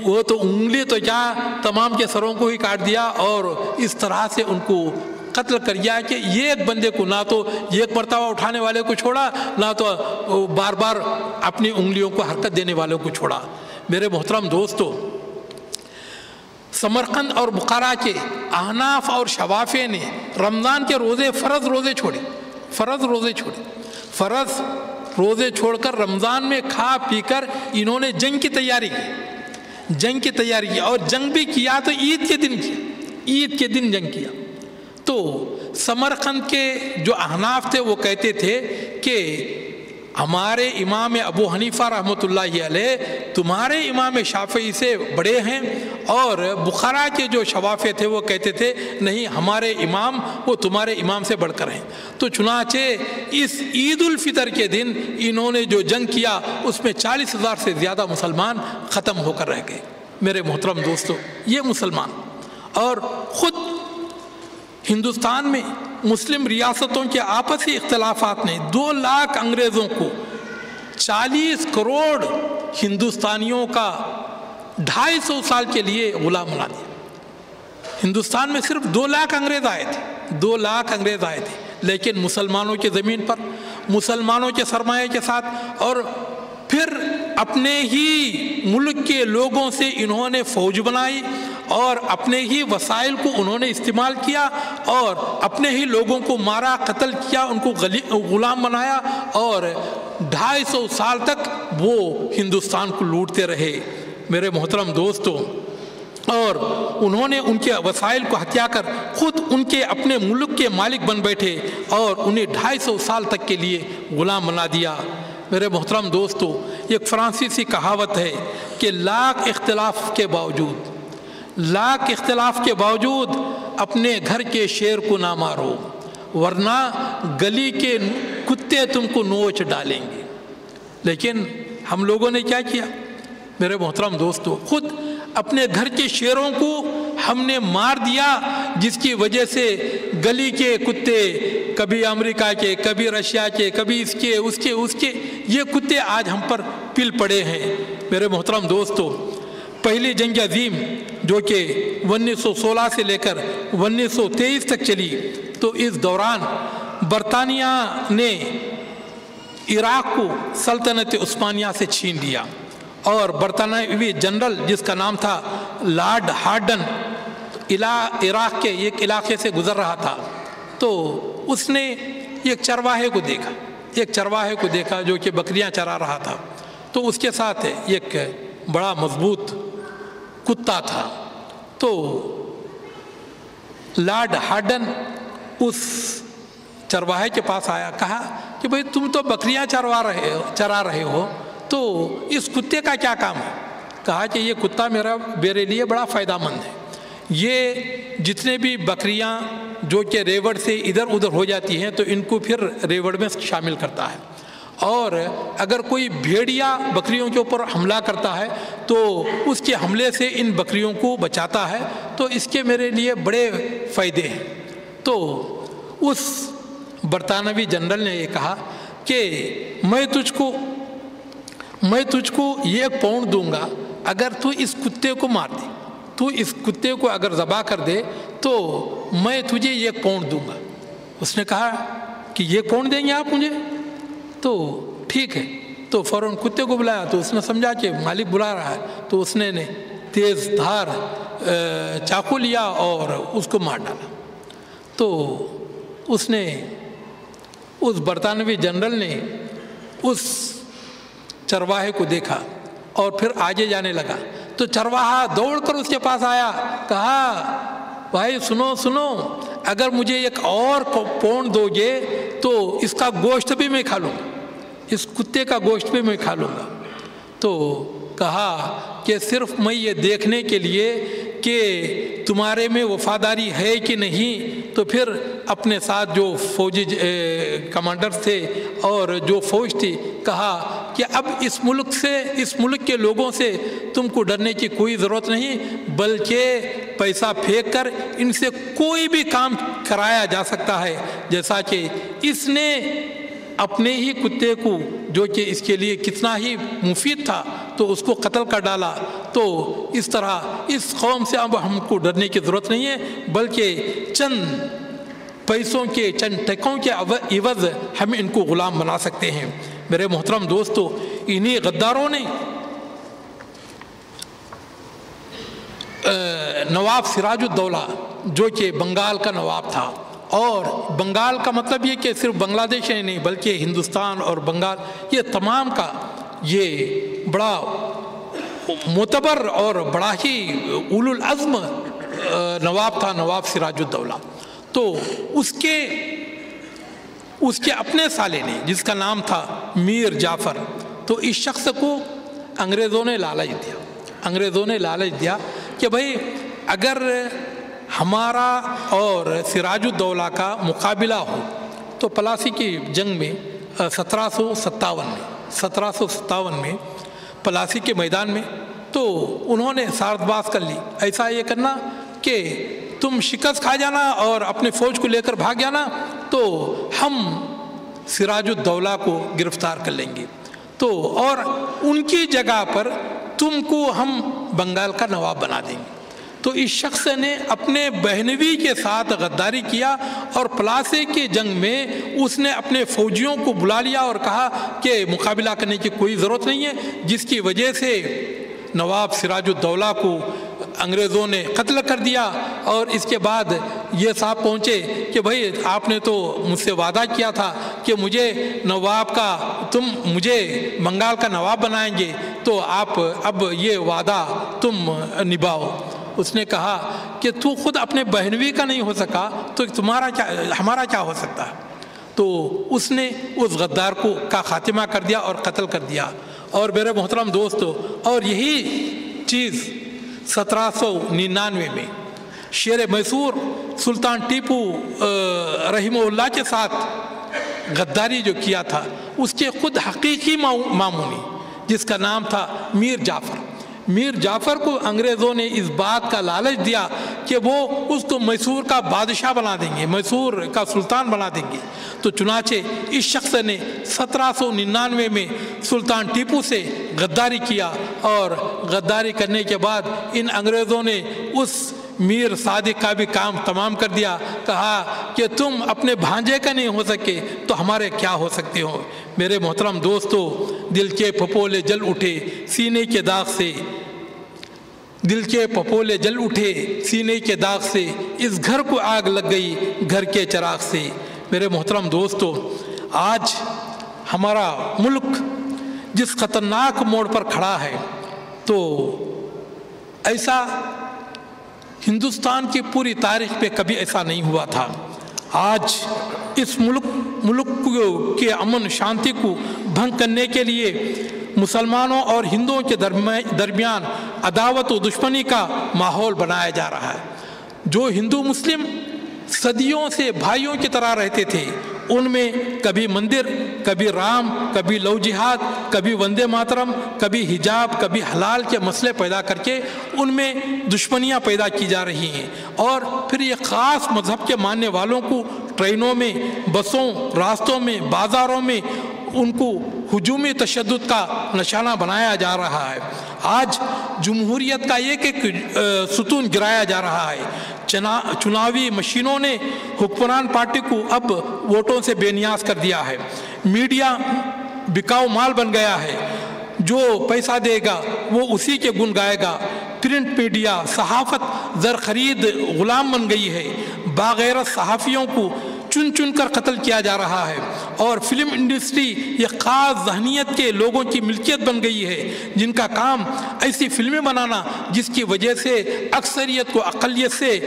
وہ تو انگلی تو کیا تمام کے سروں کو ہی کاٹ دیا، اور اس طرح سے ان کو قتل کر دیا کہ ایک بندے کو نہ تو ایک مرتبہ اٹھانے والے کو چھوڑا نہ تو بار بار اپنی انگلیوں کو حرکت دینے والوں کو چھوڑا۔ میرے محترم دوستو، سمرقند اور بخارا کے احناف اور شوافے نے رمضان کے روزے فرض روزے چھوڑے، فرض روزے چھوڑ کر رمضان میں کھا پی کر انہوں نے جنگ کی تیاری کی اور جنگ بھی کیا تو عید کے دن جنگ کیا۔ تو سمرقند کے جو احناف تھے وہ کہتے تھے کہ ہمارے امام ابو حنیفہ رحمۃ اللہ علیہ تمہارے امام شافعی سے بڑے ہیں، اور بخارا کے جو شوافے تھے وہ کہتے تھے نہیں ہمارے امام وہ تمہارے امام سے بڑھ کر ہیں۔ تو چنانچہ اس عید الفطر کے دن انہوں نے جو جنگ کیا اس میں 40,000 سے زیادہ مسلمان ختم ہو کر رہ گئے۔ میرے محترم دوستو، یہ مسلمان اور خود ہندوستان میں مسلم ریاستوں کے آپسی اختلافات نے 2 لاکھ انگریزوں کو 40 کروڑ ہندوستانیوں کا 250 سال کے لیے غلام بنا دیا۔ ہندوستان میں صرف 2 لاکھ انگریز آئے تھے، لیکن مسلمانوں کی زمین پر، مسلمانوں کے سرمایہ کے ساتھ، اور پھر اپنے ہی ملک کے لوگوں سے انہوں نے فوج بنائی اور اپنے ہی وسائل کو انہوں نے استعمال کیا اور اپنے ہی لوگوں کو مارا، قتل کیا، ان کو غلام بنایا، اور 250 سال تک وہ ہندوستان کو لوٹتے رہے۔ میرے محترم دوستوں، اور انہوں نے ان کے وسائل کو ہتھیا کر خود ان کے اپنے ملک کے مالک بن بیٹھے اور انہیں 250 سال تک کے لیے غلام بنا دیا۔ میرے محترم دوستو، ایک فرانسیسی کہاوت ہے کہ لاکھ اختلاف کے باوجود اپنے گھر کے شیر کو نہ مارو، ورنہ گلی کے کتے تم کو نوچ ڈالیں گے۔ لیکن ہم لوگوں نے کیا کیا میرے محترم دوستو؟ خود اپنے گھر کے شیروں کو ہم نے مار دیا، جس کی وجہ سے گلی کے کتے، کبھی امریکہ کے، کبھی رشیا کے، کبھی اس کے یہ کتے آج ہم پر پل پڑے ہیں۔ میرے محترم دوستو، پہلی جنگ عظیم جو کہ 1916 سے لے کر 1923 تک چلی، تو اس دوران برطانیہ نے عراق کو سلطنت عثمانیہ سے چھین لیا، اور برطانوی جنرل جس کا نام تھا لارڈ ہارڈن عراق کے ایک علاقے سے گزر رہا تھا، تو اس نے ایک چرواہے کو دیکھا جو کہ بکریاں چرا رہا تھا، تو اس کے ساتھ ایک بڑا مضبوط کتا تھا۔ تو لارڈ ہارڈن اس چرواہے کے پاس آیا، کہا کہ بھئی تم تو بکریاں چرا رہے ہو، تو اس کتے کا کیا کام ہے؟ کہا کہ یہ کتا میرے لیے بڑا فائدہ مند ہے، یہ جتنے بھی بکریاں جو کہ ریوڑ سے ادھر ادھر ہو جاتی ہیں تو ان کو پھر ریوڑ میں شامل کرتا ہے، اور اگر کوئی بھیڑیا بکریوں کے اوپر حملہ کرتا ہے تو اس کے حملے سے ان بکریوں کو بچاتا ہے، تو اس کے میرے لیے بڑے فائدے ہیں۔ تو اس برطانوی جنرل نے یہ کہا کہ میں تجھ کو 1 پاؤنڈ دوں گا اگر تو اس کتے کو مار دے، تو اس کتے کو اگر ذبح کر دے تو میں تجھے 1 پاؤنڈ دوں گا۔ اس نے کہا کہ 1 پاؤنڈ دیں گے آپ مجھے؟ تو ٹھیک ہے، تو فوراً کتے کو بلایا، تو اس نے سمجھا کہ مالک بلا رہا ہے، تو اس نے تیز دھار چاقو لیا اور اس کو مار ڈالا۔ تو اس برطانوی جنرل نے اس چرواہے کو دیکھا اور پھر آگے جانے لگا، تو چرواہا دوڑ کر اس کے پاس آیا، کہا بھائی سنو، اگر مجھے 1 اور پاؤنڈ دو گے تو اس کا گوشت بھی میں کھا لوں گا، اس کتے کا گوشت بھی میں کھا لوں گا۔ تو کہا کہ صرف میں یہ دیکھنے کے لیے کہ تمہارے میں وفاداری ہے کہ نہیں، تو پھر اپنے ساتھ جو فوجی کمانڈر تھے اور جو فوج تھی، کہا کہ اب اس ملک کے لوگوں سے تم کو ڈرنے کی کوئی ضرورت نہیں، بلکہ پیسہ پھینک کر ان سے کوئی بھی کام کرایا جا سکتا ہے، جیسا کہ اس نے اپنے ہی کتے کو جو کہ اس کے لیے کتنا ہی مفید تھا تو اس کو قتل کر ڈالا۔ تو اس طرح اس قوم سے اب ہم کو ڈرنے کی ضرورت نہیں ہے، بلکہ چند پیسوں کے، چند ٹکوں کے عوض ہم ان کو غلام بنا سکتے ہیں۔ میرے محترم دوستو، انہی غداروں نے نواب سراج الدولہ جو کہ بنگال کا نواب تھا، اور بنگال کا مطلب یہ کہ صرف بنگلہ دیش ہی نہیں بلکہ ہندوستان اور بنگال یہ تمام کا یہ بڑا معتبر اور بڑا ہی اولو العزم نواب تھا، نواب سراج الدولہ۔ تو اس کے اپنے سالے نے جس کا نام تھا میر جعفر، تو اس شخص کو انگریزوں نے لالچ دیا کہ بھئی اگر ہمارا اور سراج الدولہ کا مقابلہ ہو تو پلاسی کی جنگ میں 1757 میں پلاسی کے میدان میں تو انہوں نے سارت باز کر لی، ایسا یہ کرنا کہ تم شکست کھا جانا اور اپنے فوج کو لے کر بھاگ جانا تو ہم سراج الدولہ کو گرفتار کر لیں گے، تو اور ان کی جگہ پر تم کو ہم بنگال کا نواب بنا دیں گے۔ تو اس شخص نے اپنے بہنوی کے ساتھ غداری کیا اور پلاسی کی جنگ میں اس نے اپنے فوجیوں کو بلا لیا اور کہا کہ مقابلہ کرنے کی کوئی ضرورت نہیں ہے، جس کی وجہ سے نواب سراج الدولہ کو انگریزوں نے قتل کر دیا۔ اور اس کے بعد یہ صاحب پہنچے کہ بھئی آپ نے تو مجھ سے وعدہ کیا تھا کہ تم مجھے بنگال کا نواب بنائیں گے، تو آپ اب یہ وعدہ تم نبھاؤ۔ اس نے کہا کہ تو خود اپنے بہنوی کا نہیں ہو سکا تو ہمارا کیا ہو سکتا ہے؟ تو اس نے اس غدار کا خاتمہ کر دیا اور قتل کر دیا۔ اور میرے محترم دوستو، اور یہی چیز 1799 میں شیر میسور سلطان ٹیپو رحمہ اللہ کے ساتھ غداری جو کیا تھا اس کے خود حقیقی مامونی جس کا نام تھا میر جعفر کو انگریزوں نے اس بات کا لالچ دیا کہ وہ اس کو میسور کا بادشاہ بنا دیں گے، میسور کا سلطان بنا دیں گے۔ تو چنانچہ اس شخص نے 1799 میں سلطان ٹیپو سے غداری کیا، اور غداری کرنے کے بعد ان انگریزوں نے اس میر صادق کا بھی کام تمام کر دیا، کہا کہ تم اپنے بھانجے کا نہیں ہو سکے تو ہمارے کیا ہو سکتے ہو۔ میرے محترم دوستو، دل کے پھپھولے جل اٹھے سینے کے داغ سے، سینے کے داغ سے، اس گھر کو آگ لگ گئی گھر کے چراغ سے۔ میرے محترم دوستو، آج ہمارا ملک جس خطرناک موڑ پر کھڑا ہے، تو ایسا ہندوستان کی پوری تاریخ میں کبھی ایسا نہیں ہوا تھا۔ آج اس ملک کے امن شانتی کو بھنگ کرنے کے لیے مسلمانوں اور ہندوؤں کے درمیان عداوت و دشمنی کا ماحول بنایا جا رہا ہے۔ جو ہندو مسلم صدیوں سے بھائیوں کی طرح رہتے تھے، ان میں کبھی مندر، کبھی رام، کبھی لو جہاد، کبھی وندے ماترم، کبھی حجاب، کبھی حلال کے مسئلے پیدا کر کے ان میں دشمنیاں پیدا کی جا رہی ہیں، اور پھر یہ خاص مذہب کے ماننے والوں کو ٹرینوں میں، بسوں، راستوں میں، بازاروں میں ان کو ہجومی تشدد کا نشانہ بنایا جا رہا ہے۔ آج جمہوریت کا ایک ستون گرایا جا رہا ہے۔ چناوی مشینوں نے حکمران پارٹی کو اب ووٹوں سے بے نیاز کر دیا ہے۔ میڈیا بکاؤ مال بن گیا ہے، جو پیسہ دے گا وہ اسی کے گن گائے گا۔ پرنٹ میڈیا، صحافت زر خرید غلام بن گئی ہے۔ باغیرت صحافیوں کو چن کر قتل کیا جا رہا ہے، اور فلم انڈسٹری یہ خاص ذہنیت کے لوگوں کی ملکیت بن گئی ہے، جن کا کام ایسی فلمیں بنانا جس کی وجہ سے اکثریت کو اقلیت سے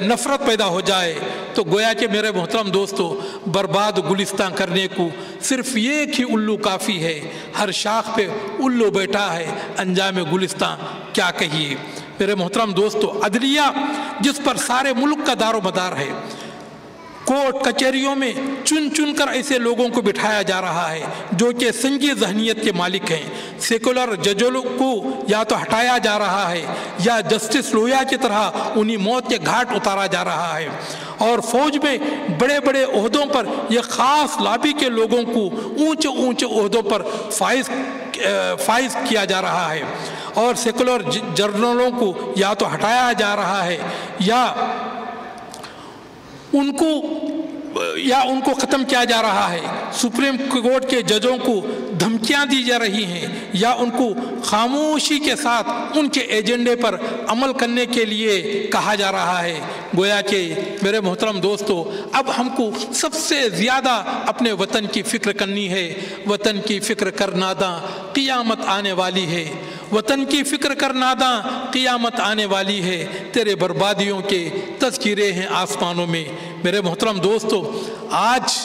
نفرت پیدا ہو جائے۔ تو گویا کہ میرے محترم دوستو، برباد گلستان کرنے کو صرف ایک ہی الو کافی ہے۔ ہر شاخ پہ الو بیٹھا ہے، انجام گلستان کیا کہیے۔ میرے محترم دوستو، عدلیہ جس پر سارے ملک کا دار و مدار ہے، کورٹ کچہریوں میں چن کر ایسے لوگوں کو بٹھایا جا رہا ہے جو کہ سنگی ذہنیت کے مالک ہیں۔ سیکولر ججوں کو یا تو ہٹایا جا رہا ہے یا جسٹس لویا کی طرح انہیں موت کے گھاٹ اتارا جا رہا ہے، اور فوج میں بڑے بڑے عہدوں پر یہ خاص لابی کے لوگوں کو اونچے عہدوں پر فائز کیا جا رہا ہے، اور سیکولر جرنلوں کو یا تو ہٹایا جا رہا ہے یا ان کو ختم کیا جا رہا ہے۔ سپریم کورٹ کے ججوں کو دھمکیاں دی جا رہی ہیں یا ان کو خاموشی کے ساتھ ان کے ایجنڈے پر عمل کرنے کے لیے کہا جا رہا ہے۔ گویا کہ میرے محترم دوستو، اب ہم کو سب سے زیادہ اپنے وطن کی فکر کرنی ہے۔ وطن کی فکر کر ناداں، قیامت آنے والی ہے۔ وطن کی فکر کر ناداں، قیامت آنے والی ہے۔ تیرے بربادیوں کے تذکرے ہیں آسمانوں میں۔ میرے محترم دوستو، آج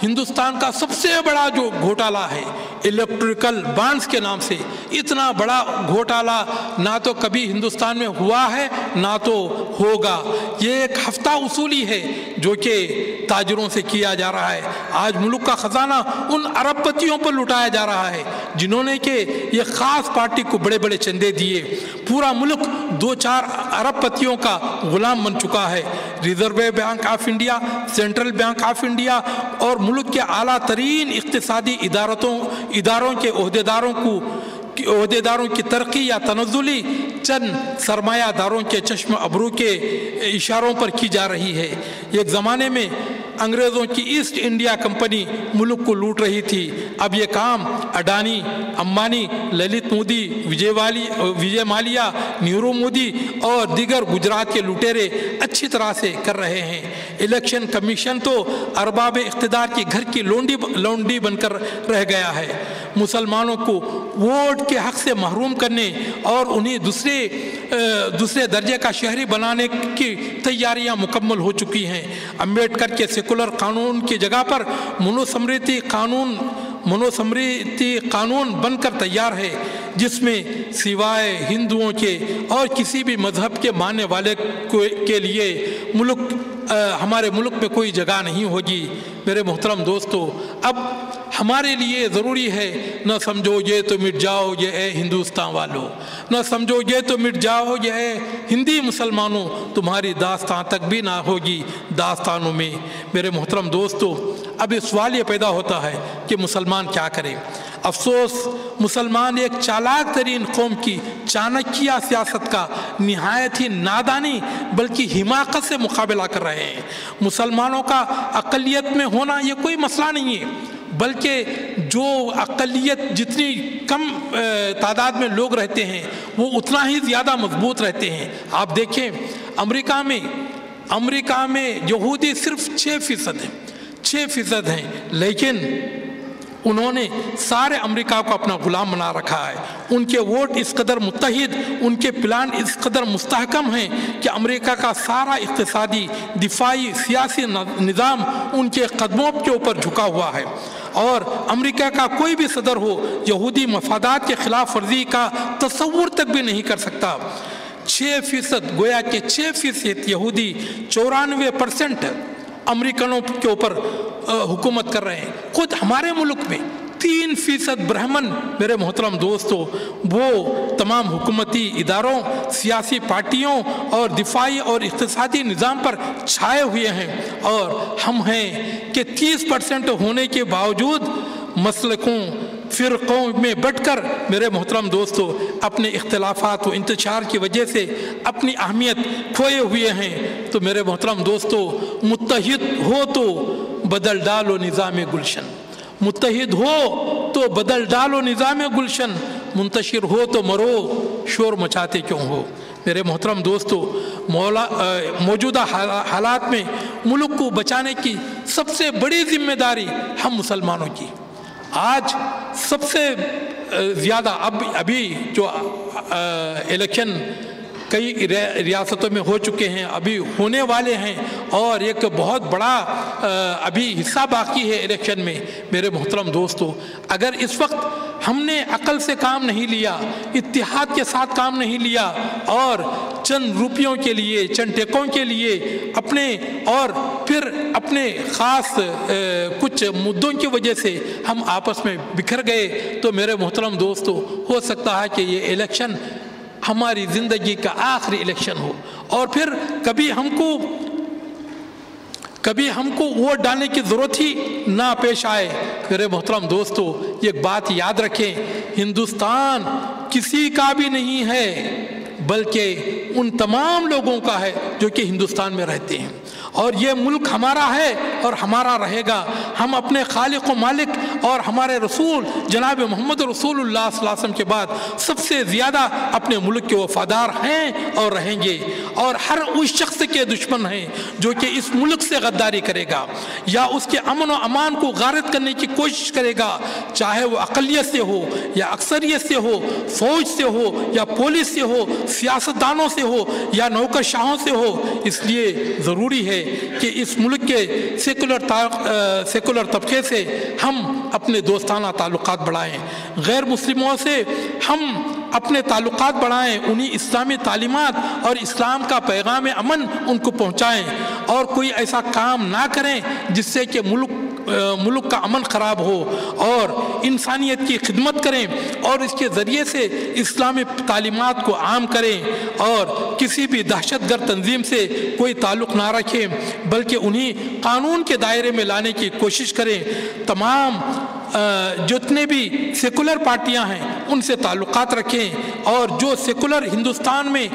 ہندوستان کا سب سے بڑا جو گھوٹالہ ہے الیکٹریکل بانڈز کے نام سے، اتنا بڑا گھوٹالہ نہ تو کبھی ہندوستان میں ہوا ہے نہ تو ہوگا۔ یہ ایک ہفتہ اصولی ہے جو کہ تاجروں سے کیا جا رہا ہے۔ آج ملک کا خزانہ ان ارب پتیوں پر لٹایا جا رہا ہے جنہوں نے کہ یہ خاص پارٹی کو بڑے بڑے چندے دیے۔ پورا ملک 2-4 ارب پتیوں کا غلام بن چکا ہے۔ Reserve bank of India, central bank of India اور ملک کے اعلیٰ ترین اقتصادی اداروں کے عہدیداروں کی ترقی یا تنزلی چند سرمایہ داروں کے چشم ابرو کے اشاروں پر کی جا رہی ہے۔ ایک زمانے میں انگریزوں کی ایسٹ انڈیا کمپنی ملک کو لوٹ رہی تھی، اب یہ کام اڈانی، امبانی، للت مودی، وجے مالیا، نیرو مودی اور دیگر گجرات کے لٹیرے اچھی طرح سے کر رہے ہیں۔ الیکشن کمیشن تو ارباب اقتدار کی گھر کی لونڈی بن کر رہ گیا ہے۔ مسلمانوں کو ووٹ کے حق سے محروم کرنے اور انہیں دوسرے درجے کا شہری بنانے کی تیاریاں مکمل ہو چکی ہیں۔ امبیڈکر کے سیکولر قانون کی جگہ پر منوسمرتی قانون بن کر تیار ہے، جس میں سوائے ہندوؤں کے اور کسی بھی مذہب کے ماننے والے کے لیے ہمارے ملک میں کوئی جگہ نہیں ہوگی۔ میرے محترم دوستو، اب ہمارے لیے ضروری ہے نہ سمجھو یہ تو مٹ جاؤ یہ اے ہندوستان والوں، نہ سمجھو یہ تو مٹ جاؤ یہ اے ہندی مسلمانوں، تمہاری داستان تک بھی نہ ہوگی داستانوں میں۔ میرے محترم دوستو، اب اس سوال یہ پیدا ہوتا ہے کہ مسلمان کیا کریں؟ افسوس، مسلمان ایک چالاک ترین قوم کی چانکیہ سیاست کا نہایت ہی نادانی بلکہ حماقت سے مقابلہ کر رہے ہیں۔ مسلمانوں کا اقلیت میں ہونا یہ کوئی مسئلہ نہیں ہے، بلکہ جو اقلیت جتنی کم تعداد میں لوگ رہتے ہیں وہ اتنا ہی زیادہ مضبوط رہتے ہیں۔ آپ دیکھیں امریکہ میں یہودی صرف 6% ہیں، لیکن انہوں نے سارے امریکہ کو اپنا غلام بنا رکھا ہے۔ ان کے ووٹ اس قدر متحد، ان کے پلان اس قدر مستحکم ہیں کہ امریکہ کا سارا اقتصادی، دفاعی، سیاسی نظام ان کے قدموں کے اوپر جھکا ہوا ہے، اور امریکہ کا کوئی بھی صدر ہو یہودی مفادات کے خلاف ورزی کا تصور تک بھی نہیں کر سکتا۔ 6%، گویا کہ 6% یہودی 94% امریکنوں کے اوپر حکومت کر رہے ہیں۔ خود ہمارے ملک میں 3% برہمن، میرے محترم دوستو، وہ تمام حکومتی اداروں، سیاسی پارٹیوں اور دفاعی اور اقتصادی نظام پر چھائے ہوئے ہیں، اور ہم ہیں کہ 30% ہونے کے باوجود مسلکوں، فرقوں میں بٹ کر میرے محترم دوستو اپنے اختلافات و انتشار کی وجہ سے اپنی اہمیت کھوئے ہوئے ہیں۔ تو میرے محترم دوستو، متحد ہو تو بدل ڈالو نظام گلشن، متحد ہو تو بدل ڈالو نظام گلشن، منتشر ہو تو مرو شور مچاتے کیوں ہو۔ میرے محترم دوستو، موجودہ حالات میں ملک کو بچانے کی سب سے بڑی ذمہ داری ہم مسلمانوں کی۔ آج سب سے زیادہ ابھی جو الیکشن کئی ریاستوں میں ہو چکے ہیں، ابھی ہونے والے ہیں، اور ایک بہت بڑا ابھی حصہ باقی ہے الیکشن میں۔ میرے محترم دوستو، اگر اس وقت ہم نے عقل سے کام نہیں لیا، اتحاد کے ساتھ کام نہیں لیا، اور چند روپیوں کے لیے، چند ٹیکوں کے لیے اور پھر اپنے خاص کچھ مدوں کی وجہ سے ہم آپس میں بکھر گئے، تو میرے محترم دوستو، ہو سکتا ہے کہ یہ الیکشن ہماری زندگی کا آخری الیکشن ہو، اور پھر کبھی ہم کو ووٹ ڈالنے کی ضرورت ہی نہ پیش آئے۔ میرے محترم دوستو، یہ بات یاد رکھیں، ہندوستان کسی کا بھی نہیں ہے، بلکہ ان تمام لوگوں کا ہے جو کہ ہندوستان میں رہتے ہیں، اور یہ ملک ہمارا ہے اور ہمارا رہے گا۔ ہم اپنے خالق و مالک اور ہمارے رسول جناب محمد رسول اللہ صلی اللہ علیہ وسلم کے بعد سب سے زیادہ اپنے ملک کے وفادار ہیں اور رہیں گے، اور ہر اس شخص کے دشمن ہیں جو کہ اس ملک سے غداری کرے گا یا اس کے امن و امان کو غارت کرنے کی کوشش کرے گا، چاہے وہ اقلیت سے ہو یا اکثریت سے ہو، فوج سے ہو یا پولیس سے ہو، سیاستدانوں سے ہو یا نوکر شاہوں سے ہو۔ اس لیے ضروری ہے کہ اس ملک کے سیکولر طبقے سے ہم اپنے دوستانہ تعلقات بڑھائیں، غیر مسلموں سے ہم اپنے تعلقات بڑھائیں، انہیں اسلامی تعلیمات اور اسلام کا پیغام امن ان کو پہنچائیں، اور کوئی ایسا کام نہ کریں جس سے کہ ملک کا امن خراب ہو، اور انسانیت کی خدمت کریں اور اس کے ذریعے سے اسلامی تعلیمات کو عام کریں، اور کسی بھی دہشت گرد تنظیم سے کوئی تعلق نہ رکھیں بلکہ انہیں قانون کے دائرے میں لانے کی کوشش کریں۔ تمام جتنے بھی سیکولر پارٹیاں ہیں ان سے تعلقات رکھیں، اور جو سیکولر ہندوستان میں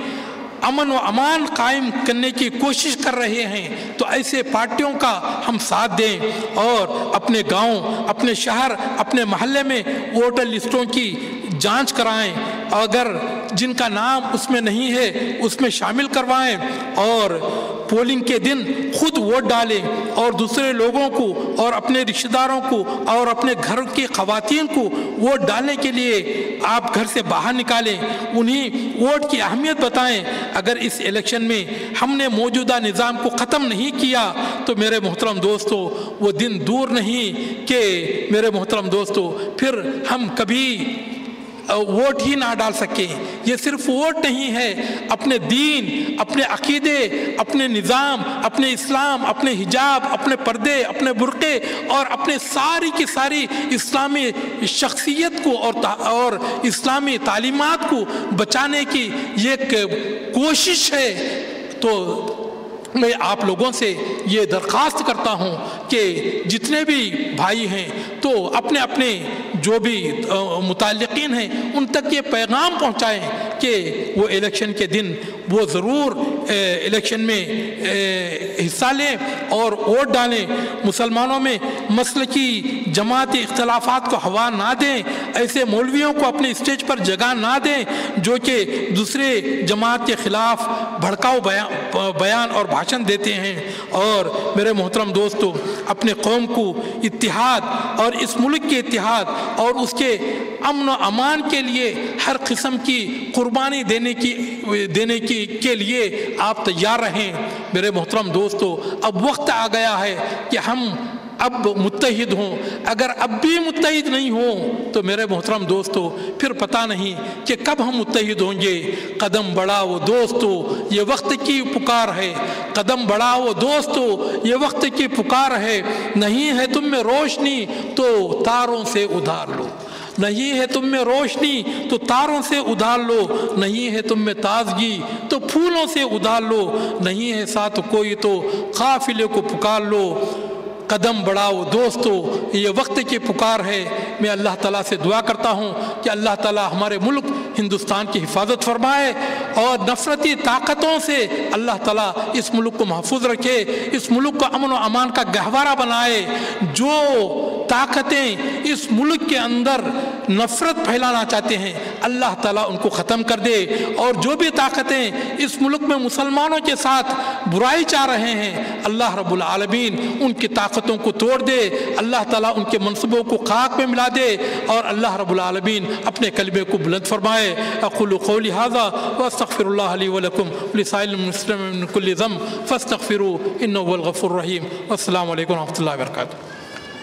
امن و امان قائم کرنے کی کوشش کر رہے ہیں تو ایسے پارٹیوں کا ہم ساتھ دیں، اور اپنے گاؤں، اپنے شہر، اپنے محلے میں ووٹر لسٹوں کی جانچ کرائیں، اگر جن کا نام اس میں نہیں ہے اس میں شامل کروائیں، اور پولنگ کے دن خود ووٹ ڈالیں، اور دوسرے لوگوں کو اور اپنے رشتہ داروں کو اور اپنے گھر کی خواتین کو ووٹ ڈالنے کے لیے آپ گھر سے باہر نکالیں، انہیں ووٹ کی اہمیت بتائیں۔ اگر اس الیکشن میں ہم نے موجودہ نظام کو ختم نہیں کیا تو میرے محترم دوستو وہ دن دور نہیں کہ میرے محترم دوستو پھر ہم کبھی ووٹ ہی نہ ڈال سکیں۔ یہ صرف ووٹ نہیں ہے، اپنے دین، اپنے عقیدے، اپنے نظام، اپنے اسلام، اپنے حجاب، اپنے پردے، اپنے برقعے اور اپنے ساری کی ساری اسلامی شخصیت کو اور اسلامی تعلیمات کو بچانے کی یہ ایک کوشش ہے۔ تو میں آپ لوگوں سے یہ درخواست کرتا ہوں کہ جتنے بھی بھائی ہیں تو اپنے اپنے جو بھی متعلقین ہیں ان تک یہ پیغام پہنچائیں کہ وہ الیکشن کے دن وہ ضرور الیکشن میں حصہ لیں اور ووٹ ڈالیں۔ مسلمانوں میں مسلکی جماعتی اختلافات کو ہوا نہ دیں، ایسے مولویوں کو اپنے اسٹیج پر جگہ نہ دیں جو کہ دوسرے جماعت کے خلاف بھڑکاؤ بیان اور بھاشن دیتے ہیں۔ اور میرے محترم دوستو اپنے قوم کو اتحاد اور اس ملک کے اتحاد اور اس کے امن و امان کے لیے ہر قسم کی قربانی دینے کے لیے آپ تیار رہیں۔ میرے محترم دوستو اب وقت آ گیا ہے کہ ہم اب متحد ہوں۔ اگر اب بھی متحد نہیں ہوں تو میرے محترم دوستو پھر پتہ نہیں کہ کب ہم متحد ہوں گے۔ قدم بڑھاؤ دوستو یہ وقت کی پکار ہے، قدم بڑھاؤ دوستو یہ وقت کی پکار ہے۔ نہیں ہے تم میں روشنی تو تاروں سے ادھار لو، نہیں ہے تم میں روشنی تو تاروں سے ادھار لو، نہیں ہے تم میں تازگی تو پھولوں سے ادھار لو، نہیں ہے ساتھ کوئی تو قافلے کو پکار لو۔ قدم بڑھاؤ دوستو یہ وقت کی پکار ہے۔ میں اللہ تعالیٰ سے دعا کرتا ہوں کہ اللہ تعالیٰ ہمارے ملک ہندوستان کی حفاظت فرمائے اور نفرتی طاقتوں سے اللہ تعالیٰ اس ملک کو محفوظ رکھے، اس ملک کو امن و امان کا گہوارہ بنائے۔ جو طاقتیں اس ملک کے اندر نفرت پھیلانا چاہتے ہیں اللہ تعالیٰ ان کو ختم کر دے، اور جو بھی طاقتیں اس ملک میں مسلمانوں کے ساتھ برائی چاہ رہے ہیں اللہ رب العالمین ان کی طاقتوں کو توڑ دے، اللہ تعالیٰ ان کے منصبوں کو خاک میں ملا دے، اور اللہ رب العالمین اپنے کلمے کو بلند فرمائے۔ اقول قولی ھذا واستغفر اللہ لی ولکم ولسائر المسلمین من کل ذنب فاستغفروہ انہ هو الغفور الرحیم۔ والسلام علیکم ورحمۃ اللہ وبرکاتہ۔